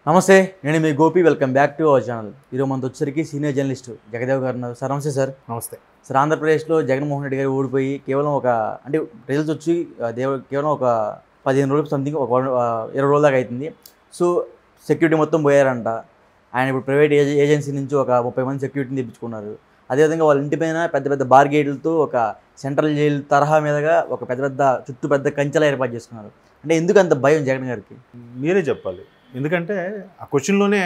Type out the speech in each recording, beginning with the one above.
నమస్తే, నేను మీ Gopi. Welcome back to our channel. ఈరోజు మనతో వచ్చేసరికి సీనియర్ జర్నలిస్ట్ జగదేవ్ గారు ఉన్నారు. సార్ నమస్తే. సార్ నమస్తే. సార్, ఆంధ్రప్రదేశ్లో జగన్మోహన్ రెడ్డి గారు ఓడిపోయి కేవలం రిజల్ట్స్ వచ్చి కేవలం ఒక 15 రోజులు సంథింగ్, ఒక 20 రోజుల దాకా అవుతుంది. సో సెక్యూరిటీ మొత్తం పోయారంట. ఆయన ఇప్పుడు ప్రైవేట్ ఏజెన్సీ నుంచి ఒక 30 మంది సెక్యూరిటీని తెప్పించుకున్నారు. అదేవిధంగా వాళ్ళ ఇంటి పైన పెద్ద పెద్ద బార్గేట్లతో ఒక సెంట్రల్ జైలు తరహా మీదుగా ఒక చుట్టూ పెద్ద కంచెలా ఏర్పాటు చేసుకున్నారు. అంటే ఎందుకు అంత భయం జగన్ గారికి? మీరే చెప్పాలి. ఎందుకంటే ఆ క్వశ్చన్లోనే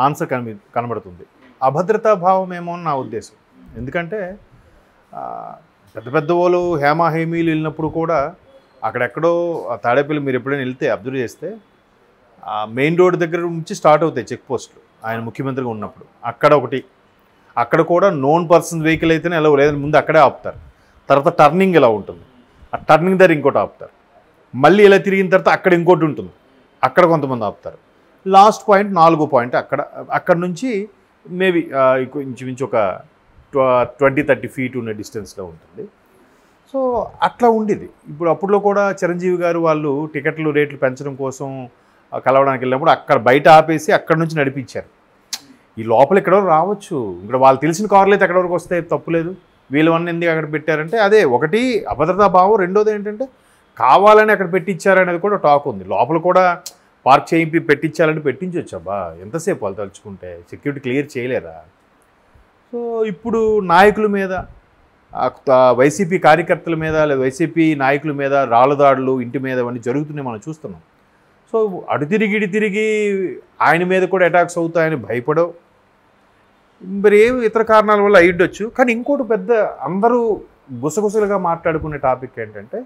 ఆన్సర్ కనబడుతుంది. అభద్రతా భావం ఏమో అని నా ఉద్దేశం. ఎందుకంటే పెద్ద పెద్ద వాళ్ళు హేమీలు వెళ్ళినప్పుడు కూడా అక్కడెక్కడో తాడేపల్లి మీరు ఎప్పుడైనా వెళ్తే అబ్జర్వ్ చేస్తే మెయిన్ రోడ్ దగ్గర నుంచి స్టార్ట్ అవుతాయి చెక్ పోస్టులు. ఆయన ముఖ్యమంత్రిగా ఉన్నప్పుడు అక్కడ కూడా నోన్ పర్సన్ వెహికల్ అయితేనే ఎలా లేదని ముందు అక్కడే ఆపుతారు. తర్వాత టర్నింగ్ ఇలా ఉంటుంది, ఆ టర్నింగ్ దగ్గర ఇంకోటి ఆపుతారు. మళ్ళీ ఇలా తిరిగిన తర్వాత అక్కడ ఇంకోటి ఉంటుంది, అక్కడ కొంతమంది ఆపుతారు. లాస్ట్ పాయింట్ 4వ పాయింట్ అక్కడ నుంచి మేబీ ఇంచుమించు ఒక 20-30 ఫీట్ ఉన్న డిస్టెన్స్లో ఉంటుంది. సో అట్లా ఉండేది. అప్పుడులో కూడా చిరంజీవి గారు వాళ్ళు టికెట్లు రేట్లు పెంచడం కోసం కలవడానికి వెళ్ళినప్పుడు అక్కడ బయట ఆపేసి అక్కడ నుంచి నడిపించారు. ఈ లోపల ఎక్కడో రావచ్చు, ఇక్కడ వాళ్ళు తెలిసిన కార్లు అయితే ఎక్కడ వరకు వస్తే తప్పులేదు. వీళ్ళవన్నీ ఎందుకు అక్కడ పెట్టారంటే అదే ఒకటి అభద్రతా భావం. రెండోది ఏంటంటే కావాలని అక్కడ పెట్టించారనేది కూడా టాక్ ఉంది. లోపల కూడా పార్క్ చేయించి పెట్టించాలంటే పెట్టించవచ్చబ్బా, ఎంతసేపు వాళ్ళు తలుచుకుంటే సెక్యూరిటీ క్లియర్ చేయలేరా? సో ఇప్పుడు నాయకుల మీద, వైసీపీ కార్యకర్తల మీద లేదా వైసీపీ నాయకుల మీద రాళ్ళ దాడులు ఇంటి మీద అవన్నీ జరుగుతున్నాయి, మనం చూస్తున్నాం. సో అటు తిరిగి ఆయన మీద కూడా అటాక్స్ అవుతాయని భయపడవు. మరి ఏమి ఇతర కారణాల వల్ల అయ్యుండొచ్చు. కానీ ఇంకోటి పెద్ద అందరూ గుసగుసలుగా మాట్లాడుకునే టాపిక్ ఏంటంటే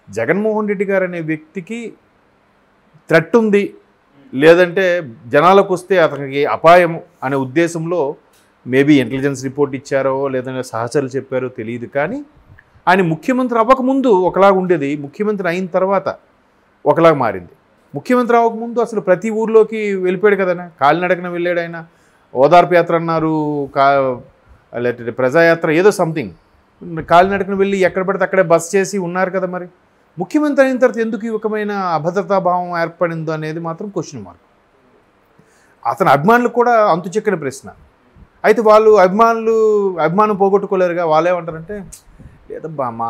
జగన్మోహన్ రెడ్డి గారు అనే వ్యక్తికి థ్రెట్ ఉంది, లేదంటే జనాలకు వస్తే అతనికి అపాయం అనే ఉద్దేశంలో మేబీ ఇంటెలిజెన్స్ రిపోర్ట్ ఇచ్చారో లేదంటే సహచరులు చెప్పారో తెలియదు. కానీ ఆయన ముఖ్యమంత్రి అవ్వకముందు ఒకలాగా ఉండేది, ముఖ్యమంత్రి అయిన తర్వాత ఒకలాగా మారింది. ముఖ్యమంత్రి అవ్వకముందు అసలు ప్రతి ఊర్లోకి వెళ్ళిపోయాడు కదనా, కాలినడకన వెళ్ళాడు ఆయన. ఓదార్పు యాత్ర అన్నారు, లేకపోతే ప్రజాయాత్ర ఏదో సంథింగ్, కాలినడకన వెళ్ళి ఎక్కడ పడితే అక్కడే బస్ చేసి ఉన్నారు కదా. మరి ముఖ్యమంత్రి అయిన తర్వాత ఎందుకు ఈ రకమైన అభద్రతా భావం ఏర్పడిందో అనేది మాత్రం క్వశ్చన్ మార్క్. అతని అభిమానులకు కూడా అంతు చిక్కని ప్రశ్న. అయితే వాళ్ళు అభిమానం పోగొట్టుకోలేరుగా. వాళ్ళు ఏమంటారంటే లేదబ్బా మా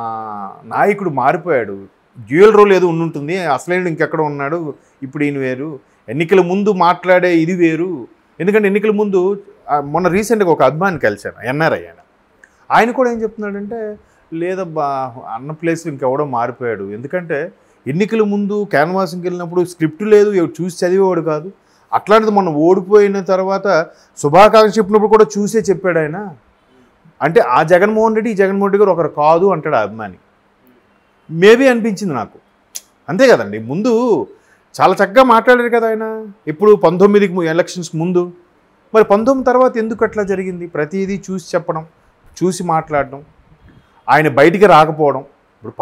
నాయకుడు మారిపోయాడు, డ్యూయల్ రోల్ ఏదో ఉండుంటుంది, అసలైన ఇంకెక్కడ ఉన్నాడు, ఇప్పుడు ఈయన వేరు, ఎన్నికల ముందు మాట్లాడే ఇది వేరు. ఎందుకంటే ఎన్నికల ముందు మొన్న రీసెంట్గా ఒక అభిమాని కలిశాను, ఎన్ఆర్ఐ ఆయన కూడా ఏం చెప్తున్నాడంటే లేదబ్బా అన్న ప్లేస్లో ఇంకెవడో మారిపోయాడు. ఎందుకంటే ఎన్నికల ముందు క్యాన్వాసింగ్కి వెళ్ళినప్పుడు స్క్రిప్ట్ లేదు, చూసి చదివేవాడు కాదు. అట్లాంటిది మొన్న ఓడిపోయిన తర్వాత శుభాకాంక్ష చెప్పినప్పుడు కూడా చూసే చెప్పాడు ఆయన. అంటే ఆ జగన్మోహన్ రెడ్డి గారు ఒకరు కాదు అంటాడు ఆ అభిమాని. మేబీ అనిపించింది నాకు. అంతే కదండి, ముందు చాలా చక్కగా మాట్లాడారు కదా ఆయన. ఇప్పుడు 19 ఎలక్షన్స్కి ముందు. మరి 19 తర్వాత ఎందుకు అట్లా జరిగింది? ప్రతిదీ చూసి చెప్పడం, చూసి మాట్లాడడం, ఆయన బయటికి రాకపోవడం. ఇప్పుడు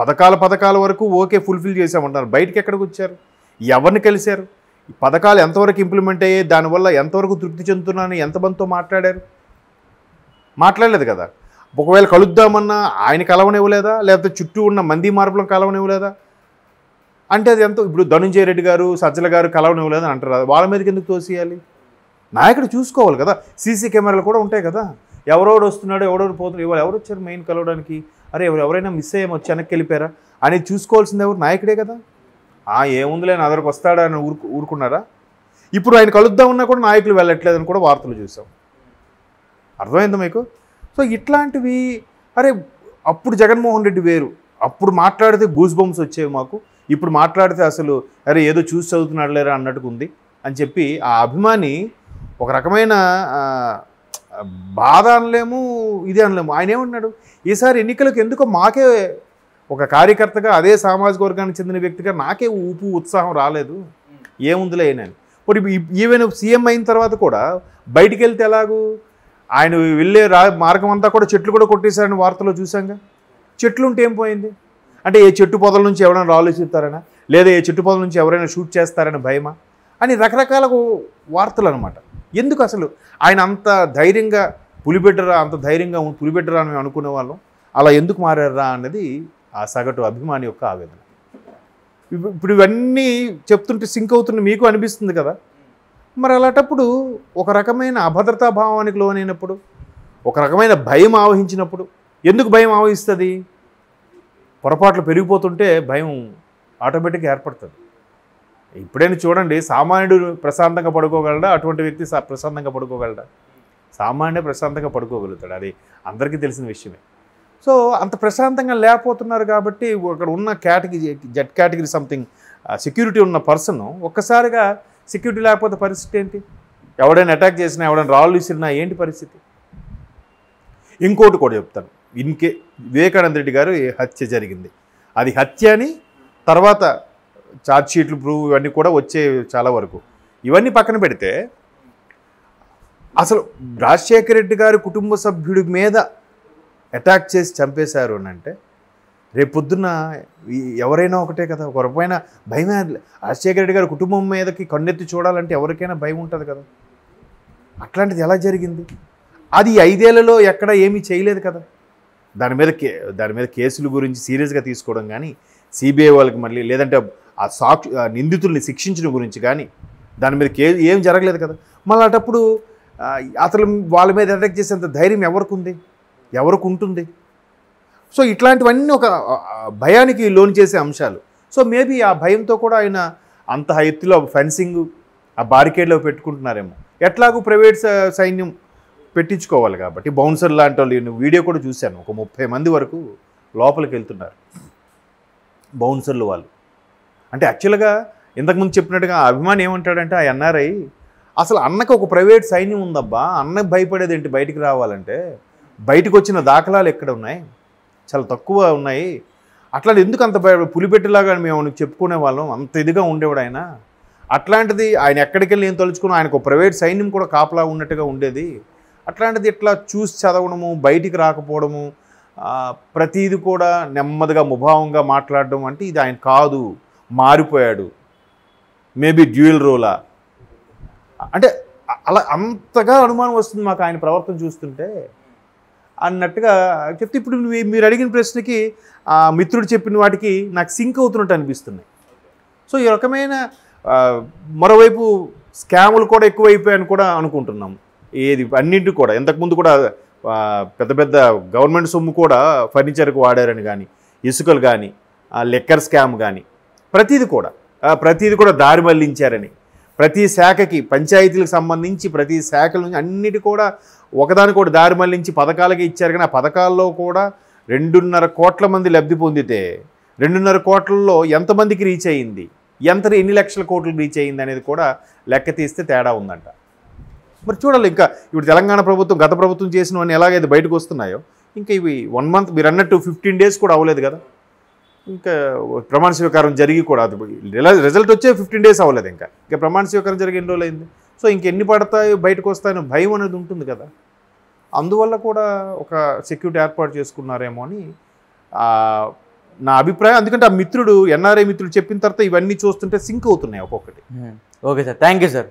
పథకాల వరకు ఓకే ఫుల్ఫిల్ చేసామంటారు, బయటికి ఎక్కడికి వచ్చారు, ఎవరిని కలిశారు, ఈ పథకాలు ఎంతవరకు ఇంప్లిమెంట్ అయ్యాయి, దానివల్ల ఎంతవరకు తృప్తి చెందుతున్నానని ఎంతమందితో మాట్లాడలేదు కదా. ఒకవేళ కలుద్దామన్నా ఆయన కలవనివ్వలేదా, లేకపోతే చుట్టూ ఉన్న మంది మార్పులను కలవనివ్వలేదా? అంటే అది ఎంతో ఇప్పుడు ధనుంజయ రెడ్డి గారు సజ్జల గారు కలవనివ్వలేదు అని అంటారు. వాళ్ళ మీదకి ఎందుకు తోసేయాలి? నాయకుడు చూసుకోవాలి కదా. సీసీ కెమెరాలు కూడా ఉంటాయి కదా. ఎవరెవరు వస్తున్నాడో ఎవరెవరు పోతున్నాడు, ఎవరు వచ్చారు మెయిన్ కలవడానికి, అరే ఎవరైనా మిస్ అయ్యామో వచ్చి వెనక్కి వెళ్ళిపోయారా అనేది చూసుకోవాల్సింది ఎవరు? నాయకుడే కదా. ఏముందిలే నా దగ్గరకు వస్తాడా అని ఊరుకున్నారా? ఇప్పుడు ఆయన కలుద్దామన్నా కూడా నాయకులు వెళ్ళట్లేదని కూడా వార్తలు చూసాం. అర్థమైందా మీకు? సో ఇట్లాంటివి అరే అప్పుడు జగన్మోహన్ రెడ్డి వేరు, అప్పుడు మాట్లాడితే గూస్ బంప్స్ వచ్చేవి మాకు, ఇప్పుడు మాట్లాడితే అసలు అరే ఏదో చూసి చదువుతున్నాడు లేరా అన్నట్టుగా ఉంది అని చెప్పి ఆ అభిమాని ఒక రకమైన బాధ అనలేము, ఇదే అనలేము. ఆయన ఏమన్నాడు, ఈసారి ఎన్నికలకు ఎందుకో మాకే ఒక కార్యకర్తగా అదే సామాజిక వర్గానికి చెందిన వ్యక్తిగా నాకే ఉత్సాహం రాలేదు, ఏముందిలే అయినని. ఇప్పుడు ఈవెన్ సీఎం అయిన తర్వాత కూడా బయటికి వెళ్తే ఎలాగూ ఆయన వెళ్ళే మార్గం అంతా కూడా చెట్లు కూడా కొట్టేశారని వార్తలో చూసాంగా. చెట్లు ఉంటే ఏం పోయింది? అంటే ఏ చెట్టు పొదల నుంచి ఎవరైనా రాళ్ళు చెప్తారనా, లేదా ఏ చెట్టు పొదల నుంచి ఎవరైనా షూట్ చేస్తారని భయమా అని రకరకాల వార్తలు అనమాట. ఎందుకు అసలు ఆయన అంత ధైర్యంగా పులిబిడ్డరా అని అనుకునే వాళ్ళం అలా ఎందుకు మారారా అన్నది ఆ సగటు అభిమాని యొక్క ఆవేదన. ఇప్పుడు ఇవన్నీ చెప్తుంటే సింక్ అవుతున్న మీకు అనిపిస్తుంది కదా. మరి అలాంటప్పుడు ఒక రకమైన అభద్రతా భావానికి లోనైనప్పుడు, ఒక రకమైన భయం ఆవహించినప్పుడు, ఎందుకు భయం ఆవహిస్తుంది? పొరపాట్లు పెరిగిపోతుంటే భయం ఆటోమేటిక్గా ఏర్పడుతుంది. ఇప్పుడైనా చూడండి, సామాన్యుడు ప్రశాంతంగా పడుకోగలడా? అటువంటి వ్యక్తి ప్రశాంతంగా పడుకోగలడా? సామాన్యుడే ప్రశాంతంగా పడుకోగలుగుతాడు. అది అందరికీ తెలిసిన విషయమే. సో అంత ప్రశాంతంగా లేకపోతున్నారు కాబట్టి అక్కడ ఉన్న జెడ్ కేటగిరీ సంథింగ్ సెక్యూరిటీ ఉన్న పర్సన్ ఒక్కసారిగా సెక్యూరిటీ లేకపోతే పరిస్థితి ఏంటి? ఎవడైనా అటాక్ చేసినా, ఎవడైనా రాళ్ళు విసిరినా ఏంటి పరిస్థితి? ఇంకోటి కూడా చెప్తాను. వివేకానంద రెడ్డి గారు హత్య జరిగింది, అది హత్య అని తర్వాత ఛార్జ్షీట్లు ప్రూవ్ ఇవన్నీ కూడా వచ్చే చాలా వరకు. ఇవన్నీ పక్కన పెడితే అసలు రాజశేఖర రెడ్డి గారి కుటుంబ సభ్యుడి మీద అటాక్ చేసి చంపేశారు అని అంటే రేపు పొద్దున్న ఎవరైనా ఒకటే కదా, ఒక రకమైన భయమే. రాజశేఖర రెడ్డి గారి కుటుంబం మీదకి కన్నెత్తి చూడాలంటే ఎవరికైనా భయం ఉంటుంది కదా. అట్లాంటిది ఎలా జరిగింది? అది 5 ఏళ్లలో ఎక్కడ ఏమీ చేయలేదు కదా. దాని మీద కేసుల గురించి సీరియస్గా తీసుకోవడం కానీ, సిబిఐ వాళ్ళకి మళ్ళీ లేదంటే ఆ నిందితుల్ని శిక్షించడం గురించి కానీ దాని మీద ఏం జరగలేదు కదా. మళ్ళీ అటప్పుడు అసలు వాళ్ళ మీద అటాక్ చేసేంత ధైర్యం ఎవరికి ఉంది, ఎవరికి ఉంటుంది? సో ఇట్లాంటివన్నీ ఒక భయానికి లోన్ చేసే అంశాలు. సో మేబీ ఆ భయంతో కూడా ఆయన అంత ఎత్తులో ఫెన్సింగ్ ఆ బారికేడ్లో పెట్టుకుంటున్నారేమో. ఎట్లాగూ ప్రైవేట్ సైన్యం పెట్టించుకోవాలి కాబట్టి బౌన్సర్ లాంటి వాళ్ళు, నేను వీడియో కూడా చూశాను, ఒక 30 మంది వరకు లోపలికి వెళ్తున్నారు బౌన్సర్లు వాళ్ళు. అంటే యాక్చువల్గా ఇంతకుముందు చెప్పినట్టుగా అభిమాని ఏమంటాడంటే, ఆ ఎన్ఆర్ఐ అసలు అన్నకు ఒక ప్రైవేట్ సైన్యం ఉందబ్బా, అన్నకు భయపడేది ఏంటి బయటికి రావాలంటే? బయటకు వచ్చిన దాఖలాలు ఎక్కడ ఉన్నాయి? చాలా తక్కువ ఉన్నాయి. అట్లా ఎందుకు అంత పులిపెట్టేలాగా మేము చెప్పుకునే వాళ్ళం, అంత ఇదిగా ఉండేవాడు ఆయన. అట్లాంటిది ఆయన ఎక్కడికి వెళ్ళి ఏం తలుచుకున్నా ఆయనకు ఒక ప్రైవేట్ సైన్యం కూడా కాపలా ఉన్నట్టుగా ఉండేది. అట్లాంటిది ఇట్లా చూసి చదవడము, బయటికి రాకపోవడము, ప్రతీది కూడా నెమ్మదిగా ముభావంగా మాట్లాడడం అంటే ఇది ఆయన కాదు, మారిపోయాడు, మేబీ డ్యూయల్ రోలా అంటే అలా అంతగా అనుమానం వస్తుంది మాకు ఆయన ప్రవర్తన చూస్తుంటే అన్నట్టుగా చెప్తే. ఇప్పుడు మీరు అడిగిన ప్రశ్నకి ఆ మిత్రుడు చెప్పిన వాటికి నాకు సింక్ అవుతున్నట్టు అనిపిస్తున్నాయి. సో ఈ రకమైన మరోవైపు స్కాములు కూడా ఎక్కువైపోయాయని కూడా అనుకుంటున్నాం. ఏది అన్నింటికి కూడా ఇంతకుముందు కూడా పెద్ద పెద్ద గవర్నమెంట్ సొమ్ము కూడా ఫర్నిచర్కి వాడారని కానీ, ఇసుకలు కానీ, లెక్కర్ స్కామ్ కానీ ప్రతీది కూడా దారి మళ్లించారని, ప్రతి శాఖకి పంచాయతీలకు సంబంధించి ప్రతి శాఖల నుంచి అన్నిటి కూడా ఒకదానికొకటి దారి మళ్లించి పథకాలకి ఇచ్చారు. కానీ ఆ పథకాల్లో కూడా 2.5 కోట్ల మంది లబ్ధి పొందితే 2.5 కోట్లలో ఎంతమందికి రీచ్ అయ్యింది, ఎన్ని లక్షల కోట్లు రీచ్ అయ్యింది అనేది కూడా లెక్క తీస్తే తేడా ఉందంట. మరి చూడాలి. ఇంకా ఇప్పుడు తెలంగాణ ప్రభుత్వం గత ప్రభుత్వం చేసినవన్నీ ఎలాగైతే బయటకు వస్తున్నాయో, ఇంకా ఇవి 1 మంత్ మీరు అన్నట్టు 15 days కూడా అవ్వలేదు కదా. ఇంకా ప్రమాణ స్వీకారం జరిగి కూడా అది రిజల్ట్ వచ్చే 15 days అవ్వలేదు. ఇంకా ప్రమాణ స్వీకారం జరిగి ఎన్ని రోజులు అయింది. సో ఇంకెన్ని పడతాయో బయటకు వస్తాయని భయం అనేది ఉంటుంది కదా. అందువల్ల కూడా ఒక సెక్యూరిటీ ఏర్పాటు చేసుకున్నారేమో అని నా అభిప్రాయం. ఎందుకంటే ఆ మిత్రుడు ఎన్ఆర్ఐ మిత్రుడు చెప్పిన తర్వాత ఇవన్నీ చూస్తుంటే సింక్ అవుతున్నాయి ఒక్కొక్కటి. Okay sir, thank you sir.